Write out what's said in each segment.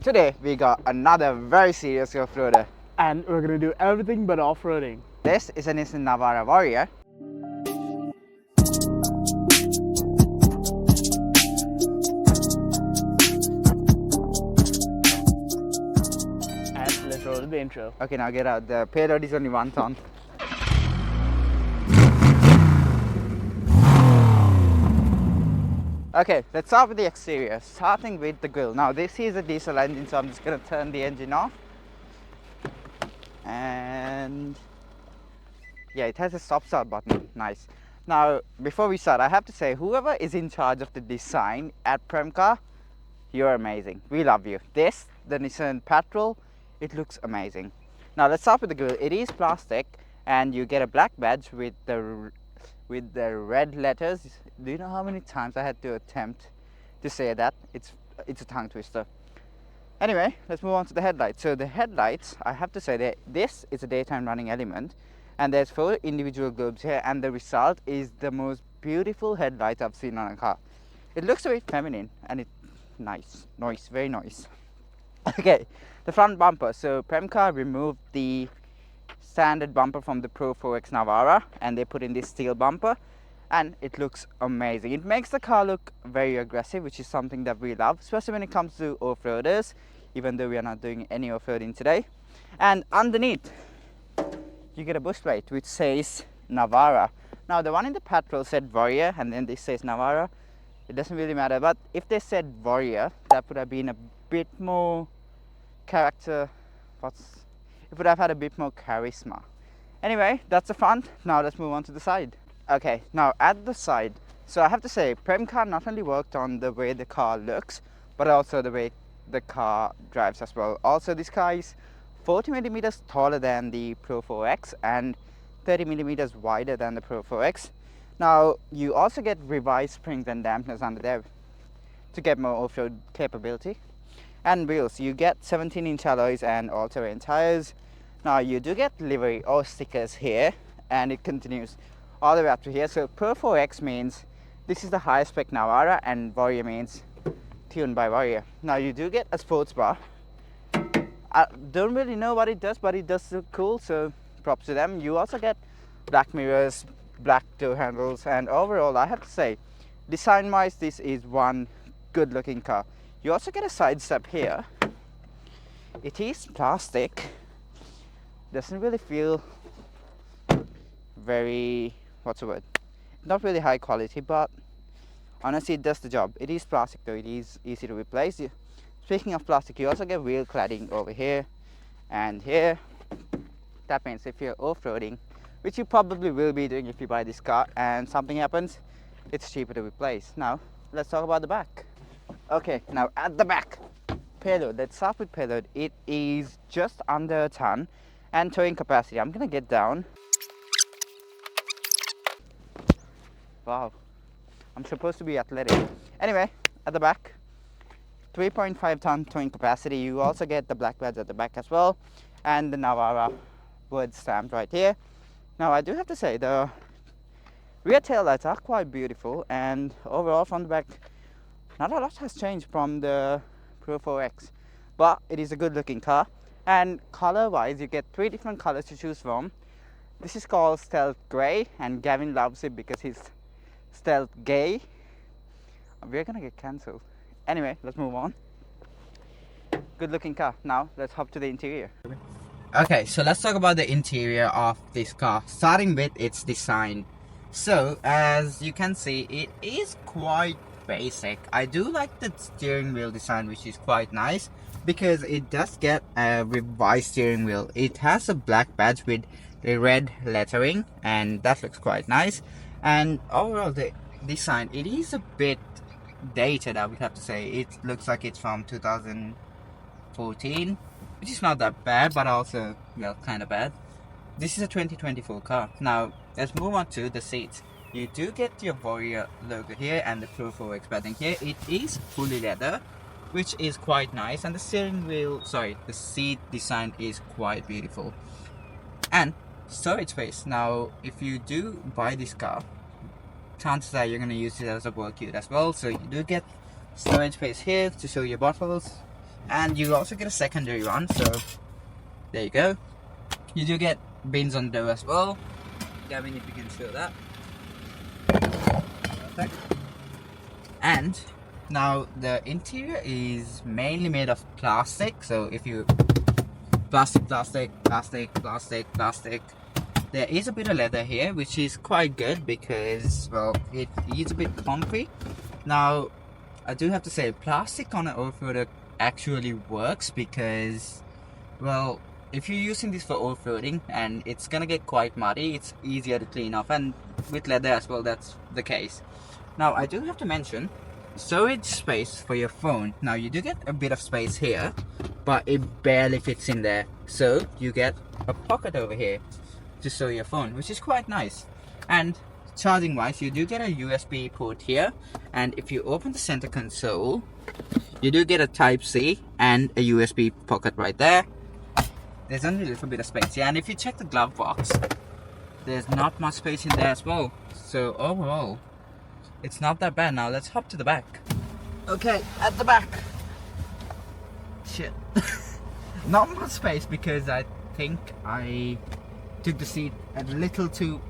Today we got another very serious off-roader. And we're gonna do everything but off-roading. This is a Nissan Navara Warrior. And let's roll the intro. Okay, now get out. The payload is only 1 ton. Okay, let's start with the exterior, starting with the grille. Now this is a diesel engine, so I'm just going to turn the engine off. And yeah, it has a stop-start button. Nice. Now, before we start, I have to say, whoever is in charge of the design at Premcar, you're amazing. We love you. This, the Nissan Patrol, it looks amazing. Now let's start with the grille. It is plastic, and you get a black badge with the red letters. Do you know how many times I had to attempt to say that? It's a tongue twister. Anyway, let's move on to the headlights. So the headlights, I have to say that this is a daytime running element, and there's 4 individual globes here, and the result is the most beautiful headlight I've seen on a car. It looks a bit feminine, and it's nice, very nice. Okay, the front bumper. So Premcar removed the standard bumper from the Pro 4X Navara, and they put in this steel bumper, and it looks amazing. It makes the car look very aggressive, which is something that we love, especially when it comes to off-roaders, even though we are not doing any off-roading today. And underneath you get a bush plate which says Navara. Now the one in the Patrol said Warrior, and then this says Navara. It doesn't really matter, but if they said Warrior, that would have been a bit more character. It would have had a bit more charisma. Anyway, that's the front. Now let's move on to the side. Okay, now at the side, so I have to say, Premcar not only worked on the way the car looks, but also the way the car drives as well. Also, this car is 40 millimeters taller than the Pro 4X and 30 millimeters wider than the Pro 4X. Now, you also get revised springs and dampeners under there to get more off-road capability. And wheels, you get 17-inch alloys and all-terrain tires. Now you do get livery or stickers here, and it continues all the way up to here. So Pro 4X means this is the highest spec Navara, and Warrior means tuned by Warrior. Now you do get a sports bar. I don't really know what it does, but it does look cool, so props to them. You also get black mirrors, black door handles, and overall I have to say, design wise, this is one good looking car. You also get a side step here. It is plastic. Doesn't really feel very, what's the word? Not really high quality, but honestly it does the job. It is plastic though, it is easy to replace. Speaking of plastic, you also get wheel cladding over here and here. That means if you're off-roading, which you probably will be doing if you buy this car and something happens, it's cheaper to replace. Now, let's talk about the back. Okay, now at the back, payload. Let's start with payload. It is just under a ton, and towing capacity. I'm gonna get down. Wow, I'm supposed to be athletic. Anyway, at the back, 3.5 ton towing capacity. You also get the black badge at the back as well, and the Navara word stamped right here. Now I do have to say, the rear tail lights are quite beautiful, and overall from the back, not a lot has changed from the Pro 4X, but it is a good looking car. And color wise, you get 3 different colors to choose from. This is called Stealth Grey, and Gavin loves it because he's stealth gay. We're gonna get cancelled. Anyway, let's move on. Good looking car. Now let's hop to the interior. Okay, so let's talk about the interior of this car, starting with its design. So as you can see, it is quite basic. I do like the steering wheel design, which is quite nice because it does get a revised steering wheel. It has a black badge with the red lettering, and that looks quite nice. And overall the design, it is a bit dated, I would have to say. It looks like it's from 2014, which is not that bad, but also, well, kind of bad. This is a 2024 car. Now let's move on to the seats. You do get your Warrior logo here and the Pro 4X padding here. It is fully leather, which is quite nice, and the the seat design is quite beautiful. And storage space. Now, if you do buy this car, chances are you're going to use it as a work unit as well. So you do get storage space here to show your bottles, and you also get a secondary one, so there you go. You do get bins on the door as well. Gavin, if you can show that. Perfect. And now the interior is mainly made of plastic, so if you plastic, there is a bit of leather here, which is quite good because, well, it is a bit comfy. Now I do have to say, plastic on an off-roader actually works because, well, if you're using this for off-roading and it's gonna get quite muddy, it's easier to clean off, and with leather as well, that's the case. Now I do have to mention storage space for your phone. Now you do get a bit of space here, but it barely fits in there, so you get a pocket over here to store your phone, which is quite nice. And charging wise, you do get a USB port here, and if you open the center console, you do get a Type-C and a USB pocket right there. There's only a little bit of space here, and if you check the glove box, there's not much space in there as well. So overall, it's not that bad. Now let's hop to the back. Okay, at the back. Shit. Not much space because I think I took the seat a little too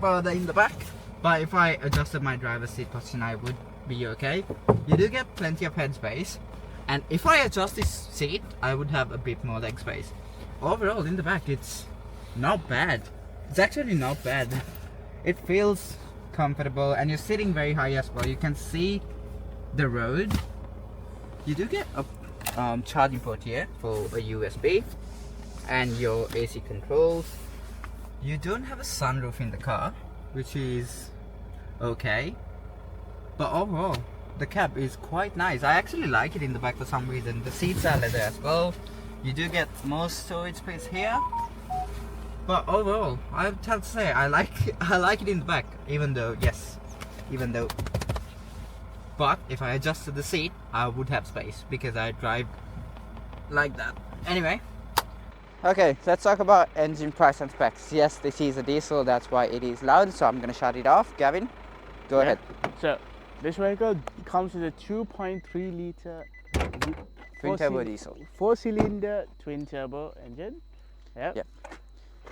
further in the back. But if I adjusted my driver's seat position, I would be okay. You do get plenty of head space. And if I adjust this seat, I would have a bit more leg space. Overall, in the back, it's not bad. It's actually not bad. It feels comfortable, and you're sitting very high as well. You can see the road. You do get a charging port here for a USB and your AC controls. You don't have a sunroof in the car, which is okay, but overall the cab is quite nice. I actually like it in the back for some reason. The seats are leather as well. You do get more storage space here, but overall I have to say I like it in the back, even though but if I adjusted the seat, I would have space because I drive like that. Anyway, okay, let's talk about engine price and specs. Yes, this is a diesel, that's why it is loud, so I'm gonna shut it off. Gavin, go ahead. So this vehicle comes with a 2.3 liter twin turbo diesel, 4-cylinder twin turbo engine. Yep.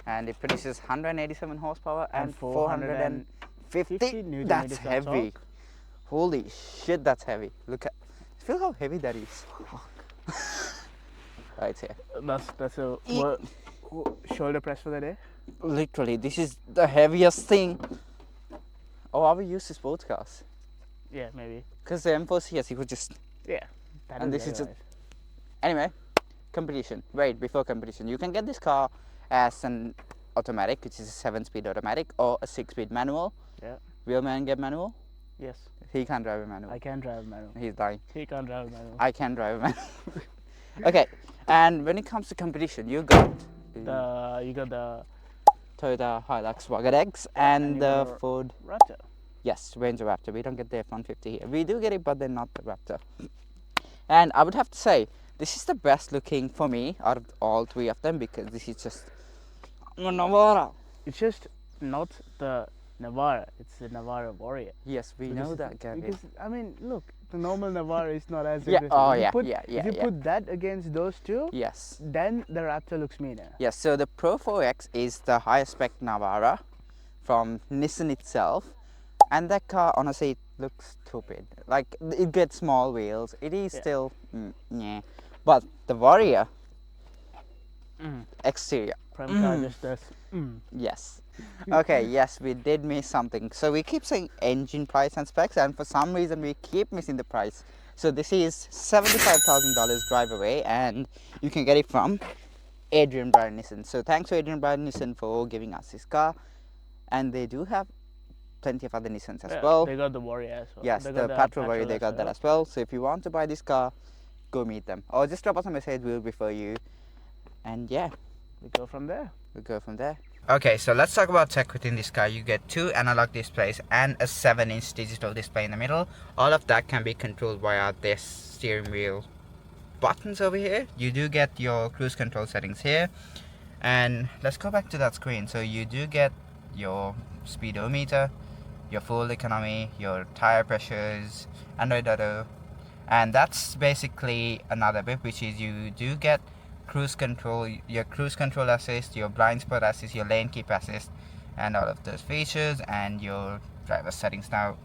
And it produces 187 horsepower and 450 Newton that's meters of heavy. torque. Holy shit, that's heavy. Look at, feel how heavy that is. Right here. That's a shoulder press for the day. Literally, this is the heaviest thing. Oh, I will use this sports cars. Yeah, maybe. Because the M4 CS, you could just. Yeah. That And is this is very just. nice. Anyway, competition. Wait, before competition, you can get this car as an automatic, which is a 7-speed automatic, or a 6-speed manual. Yeah. Will man get manual? Yes. He can't drive a manual. I can drive a manual. He's lying. He can't drive a manual. I can drive a manual. Okay, and when it comes to competition, you got You got the Toyota Hilux Rugged X and the your Ford. Raptor. Yes, Ranger Raptor. We don't get the F-150 here. We do get it, but they're not the Raptor. And I would have to say, this is the best looking for me out of all three of them, because this is just Navara. It's just not the Navara. It's the Navara Warrior. Yes, we know that, Gavin. Because I mean, look, the normal Navara is not as Yeah. aggressive. Oh, If you yeah, put- yeah, If you yeah. put that against those two, Yes. then the Raptor looks meaner. Yes, so the Pro 4X is the highest spec Navara from Nissan itself. And that car, honestly, it looks stupid. Like, it gets small wheels. It is Yeah. still, yeah. But the Warrior exterior, Prem car just does. yes. Okay, yes, we did miss something. So we keep saying engine price and specs, and for some reason we keep missing the price. So this is $75,000 drive away, and you can get it from Adrian Brien Nissan. So thanks to Adrian Brien Nissan for giving us this car. And they do have plenty of other Nissans as Yeah, well. They got the Warrior as well. Yes, They the got Patrol Warrior, they got that as well. So if you want to buy this car, go meet them. Or just drop us a message, we'll refer you. And yeah, We go from there. we'll go from there. Okay, so let's talk about tech within this car. You get 2 analog displays and a 7-inch digital display in the middle. All of that can be controlled via this steering wheel buttons over here. You do get your cruise control settings here. And let's go back to that screen. So you do get your speedometer, your fuel economy, your tire pressures, Android Auto, And that's basically another bit, which is you do get cruise control, your cruise control assist, your blind spot assist, your lane keep assist, and all of those features, and your driver settings. Now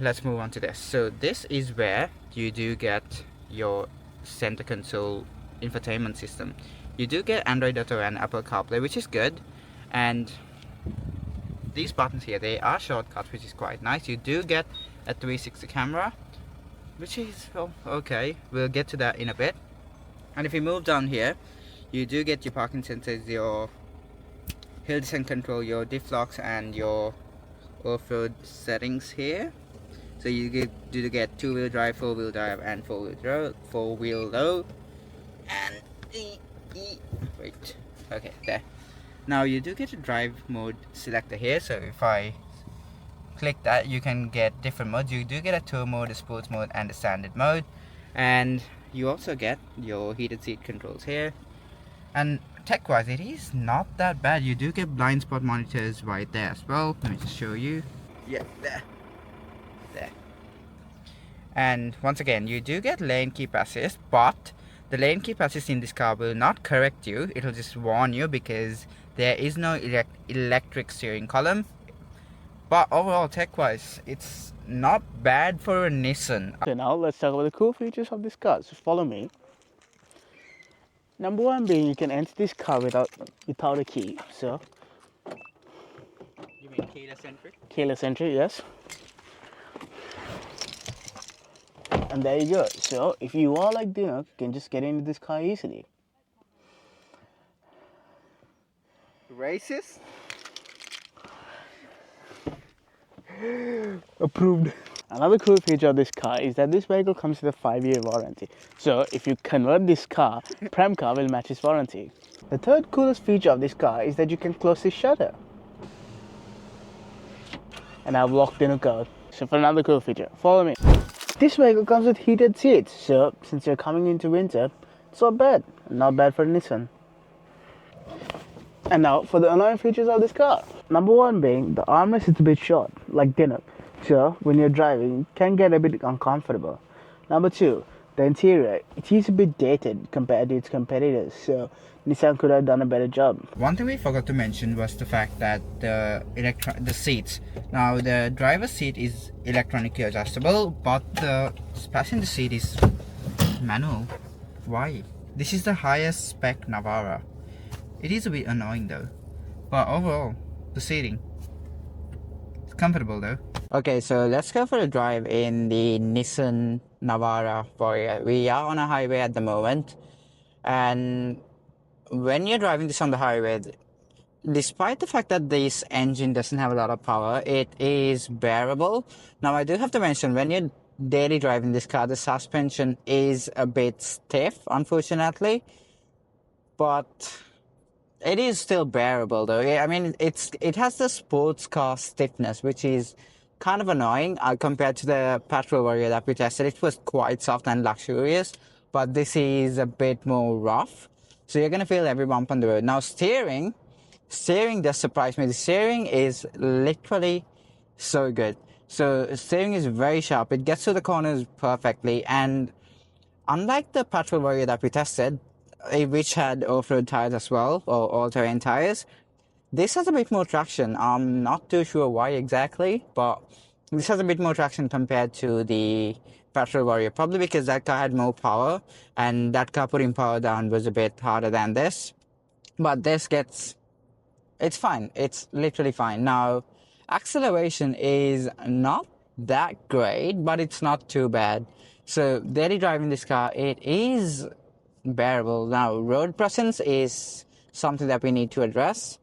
let's move on to this. So this is where you do get your center console infotainment system. You do get Android Auto and Apple CarPlay, which is good, and these buttons here, they are shortcuts, which is quite nice. You do get a 360 camera, which is, well, okay, we'll get to that in a bit. And if you move down here, you do get your parking sensors, your hill descent control, your diff locks, and your off-road settings here. So you do get two-wheel drive, four-wheel drive, and four-wheel low, and wait, okay, there. Now you do get a drive mode selector here. So if I click that, you can get different modes. You do get a tour mode, a sports mode, and a standard mode, and you also get your heated seat controls here. And tech wise, it is not that bad. You do get blind spot monitors right there as well. Let me just show you. Yeah, there. And once again, you do get lane keep assist, but the lane keep assist in this car will not correct you. It'll just warn you because there is no electric steering column. But overall, tech wise, it's not bad for a Nissan. So now let's talk about the cool features of this car. So follow me. Number one being, you can enter this car without a key. So You mean keyless entry? keyless entry, yes. And there you go. So if you are like, you can just get into this car easily. Racist? Approved. Another cool feature of this car is that this vehicle comes with a 5-year warranty. So if you convert this car, Prem car will match its warranty. The third coolest feature of this car is that you can close this shutter. And I've locked in a code. So for another cool feature, follow me. This vehicle comes with heated seats. So since you're coming into winter, it's not bad. Not bad for a Nissan. And now for the annoying features of this car. Number one being, the armrest is a bit short, like dinner. So when you're driving, it can get a bit uncomfortable. Number two, the interior, it is a bit dated compared to its competitors. So Nissan could have done a better job. One thing we forgot to mention was the fact that the seats. Now the driver's seat is electronically adjustable, but the passenger seat is manual. Why? This is the highest spec Navara. It is a bit annoying though, but overall, the seating, it's comfortable though. Okay, so let's go for a drive in the Nissan Navara Warrior. We are on a highway at the moment, and when you're driving this on the highway, despite the fact that this engine doesn't have a lot of power, it is bearable. Now I do have to mention, when you're daily driving this car, the suspension is a bit stiff, unfortunately, but it is still bearable though. I mean, it has the sports car stiffness, which is kind of annoying compared to the petrol Warrior that we tested. It was quite soft and luxurious, but this is a bit more rough. So you're going to feel every bump on the road. Now steering does surprise me. The steering is literally so good. So steering is very sharp. It gets to the corners perfectly. And unlike the petrol Warrior that we tested, which had off-road tires as well, or all-terrain tires, this has a bit more traction. I'm not too sure why exactly, but this has a bit more traction compared to the petrol Warrior, probably because that car had more power, and that car putting power down was a bit harder than this. But this it's fine. It's literally fine. Now, acceleration is not that great, but it's not too bad. So daily driving this car, it is bearable. Now, road presence is something that we need to address.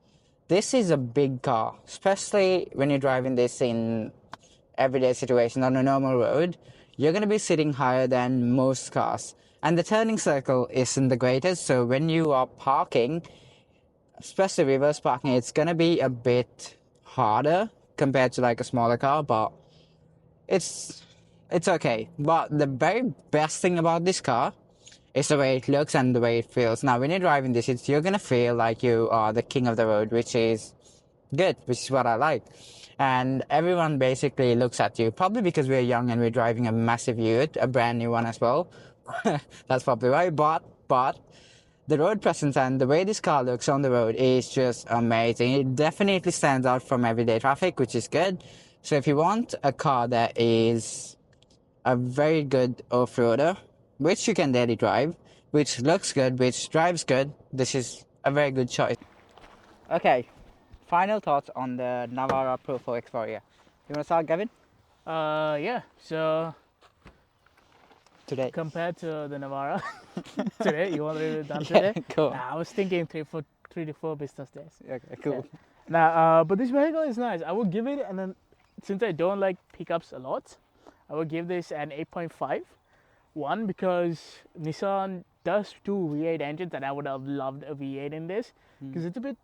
This is a big car, especially when you're driving this in everyday situations on a normal road. You're going to be sitting higher than most cars, and the turning circle isn't the greatest. So when you are parking, especially reverse parking, it's going to be a bit harder compared to like a smaller car, but it's okay. But the very best thing about this car is the way it looks and the way it feels. Now, when you're driving this, you're going to feel like you are the king of the road, which is good, which is what I like. and everyone basically looks at you, probably because we're young and we're driving a massive ute, a brand new one as well. That's probably why. But the road presence and the way this car looks on the road is just amazing. It definitely stands out from everyday traffic, which is good. So if you want a car that is a very good off-roader, which you can daily drive, which looks good, which drives good, this is a very good choice. Okay, final thoughts on the Navara Pro 4X Warrior. You want to start, Gavin? Yeah. So Today. compared to the Navara today, you want to review done Yeah, today? cool. Nah, I was thinking 3 to 4 business days. Okay, cool. Now, but this vehicle is nice. I would give it, and then since I don't like pickups a lot, I would give this an 8.5. One, because Nissan does two V8 engines, and I would have loved a V8 in this because it's a bit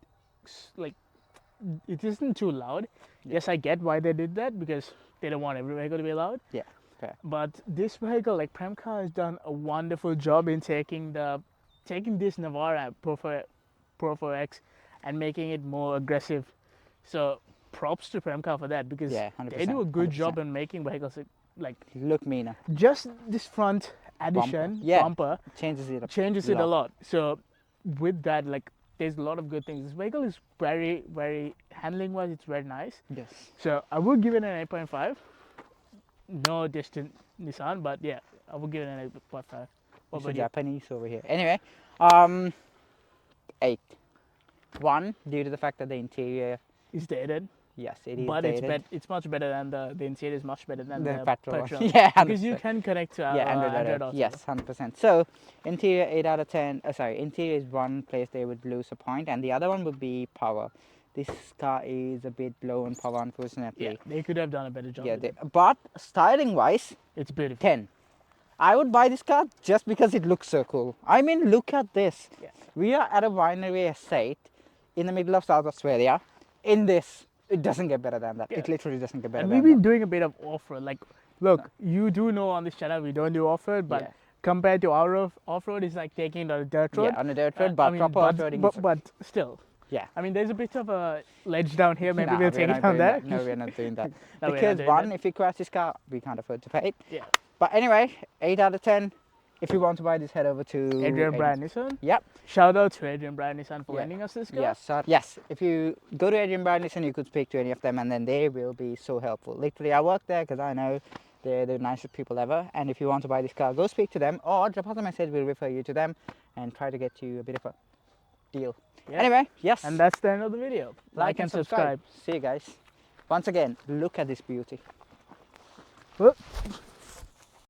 like it isn't too loud. Yes, I get why they did that because they don't want every vehicle to be loud. Yeah, fair. But this vehicle, like Premcar, has done a wonderful job in taking this Navara Pro 4X and making it more aggressive. So props to Premcar for that because Yeah, 100%, they do a good 100%. job in making vehicles like Look meaner. just this front addition Yeah. bumper Changes it up. changes it a lot. So with that, like there's a lot of good things. This vehicle is very, very handling wise, it's very nice. Yes. So I would give it an 8.5. No distant Nissan, but yeah, I would give it an 8.5. What It's about you? Japanese over here. Anyway, 8. 1, due to the fact that the interior, It's dated, yes, it is but dated. it's much better than the interior is much better than The the petrol one. petrol. Yeah, because you 100%. can connect to Yeah, Android Android Auto. also. Yes, 100%. So, interior 8 out of 10. Sorry, interior is one place they would lose a point, and the other one would be power. This car is a bit low on power, unfortunately. Yeah, they could have done a better job. Yeah, with it. but styling wise, It's beautiful. 10. I would buy this car just because it looks so cool. I mean, look at this. Yeah. We are at a winery estate in the middle of South Australia. In this, it doesn't get better than that. Yeah. It literally doesn't get better And than we've been that. doing a bit of off-road. Like, look, you do know on this channel we don't do off-road, but Yeah. compared to our off-road, it's like taking it on a dirt road. Yeah, on a dirt road, but proper off-roading is... but still. Yeah. I mean, there's a bit of a ledge down here. Maybe Nah, we'll we're take not it down doing there. that. No, we're not doing that. No, we're not Because doing one, that. if we crash this car, we can't afford to pay it. Yeah. But anyway, 8 out of 10. If you want to buy this, head over to... Adrian Brien Nissan. Yep. Shout out to Adrian Brien Nissan for Yeah. lending us this car. Yes, yes. If you go to Adrian Brien, you could speak to any of them, and then they will be so helpful. Literally, I work there because I know they're the nicest people ever. And if you want to buy this car, go speak to them or drop us a message. We'll refer you to them and try to get you a bit of a deal. Yeah. Anyway, yes. And that's the end of the video. Like and subscribe. See you guys. Once again, look at this beauty. Whoop.